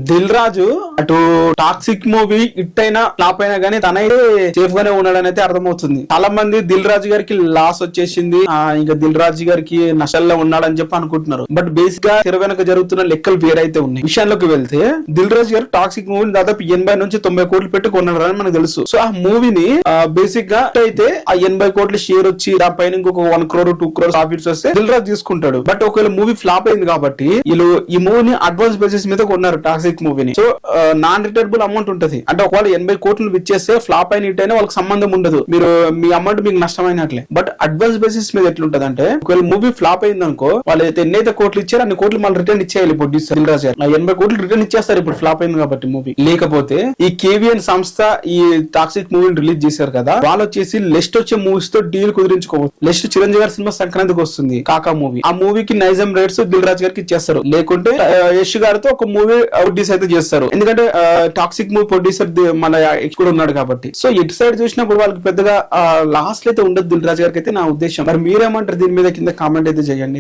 దిల్ రాజు అటు toxic movie hit అయినా flop అయినా గానీ తనైతే సేఫ్ గానే ఉన్నాడని అయితే అర్థమవుతుంది. చాలా మంది దిల్ రాజు గారికి లాస్ వచ్చేసింది, ఇంకా దిల్ రాజు గారికి నష్టంలో ఉన్నాడని చెప్పి అనుకుంటున్నారు. బట్ బేసిక్ గా తెర వెనక జరుగుతున్న లెక్కలు వేరైతే ఉన్నాయి. విషయాల్లోకి వెళ్తే దిల్ రాజు గారు టాక్సిక్ మూవీని దాదాపు 80 నుంచి 90 కోట్లు పెట్టి కొన్నారని మనకు తెలుసు. సో ఆ మూవీని బేసిక్ గా అయితే ఆ 80 కోట్ల షేర్ వచ్చి దానిపైన ఇంకొక 1 crore 2 crore ప్రాఫిట్స్ వస్తే దిల్ రాజు తీసుకుంటాడు. బట్ ఒకవేళ మూవీ ఫ్లాప్ అయింది కాబట్టి వీళ్ళు ఈ మూవీని అడ్వాన్స్ బేసిస్ మీద కొన్నారు టాక్సిక్ మూవీని. సో నాన్ రిటర్నబుల్ అమౌంట్ ఉంటది. అంటే ఒకవేళ 80 కోట్లు ఇచ్చేస్తే ఫ్లాప్ అయిన హిట్ అయినా వాళ్ళకి సంబంధం ఉండదు, మీరు మీ అమౌంట్ మీకు నష్టమైనట్లే. బట్ అడ్వాన్స్ బేసిస్ మీద ఎట్లుంటది అంటే ఒకవేళ మూవీ ఫ్లాప్ అయింది అనుకో, వాళ్ళు అయితే ఎన్నైతే కోట్లు ఇచ్చారో అన్ని కోట్లు మళ్ళీ రిటర్న్ ఇచ్చేయాలి. ప్రొడ్యూసర్ దిల్ రాజు 80 కోట్లు రిటర్న్ ఇచ్చేస్తారు ఇప్పుడు ఫ్లాప్ అయింది కాబట్టి మూవీ. లేకపోతే ఈ కేవీఎన్ సంస్థ ఈ టాక్సిక్ మూవీని రిలీజ్ చేశారు కదా, వాళ్ళు వచ్చేసి నెక్స్ట్ వచ్చే మూవీస్ తో డీల్ కుదిరించుకోవచ్చు. నెక్స్ట్ చిరంజీవి గారి సినిమా సంక్రాంతికి వస్తుంది, కాకా మూవీ. ఆ మూవీకి నైజాం రైట్స్ దిల్ రాజు గారికి ఇచ్చేస్తారు. లేకుంటే యశ్ గారితో ఒక మూవీ ప్రొడ్యూస్ అయితే చేస్తారు, ఎందుకంటే టాక్సిక్ మూవీ ప్రొడ్యూసర్ మన కూడా ఉన్నాడు కాబట్టి. సో ఇటు సైడ్ చూసినప్పుడు వాళ్ళకి పెద్దగా లాస్ అయితే ఉండదు దిల్ రాజు గారికి అయితే నా ఉద్దేశం. మరి మీరేమంటారు దీని మీద కింద కామెంట్ అయితే చేయండి.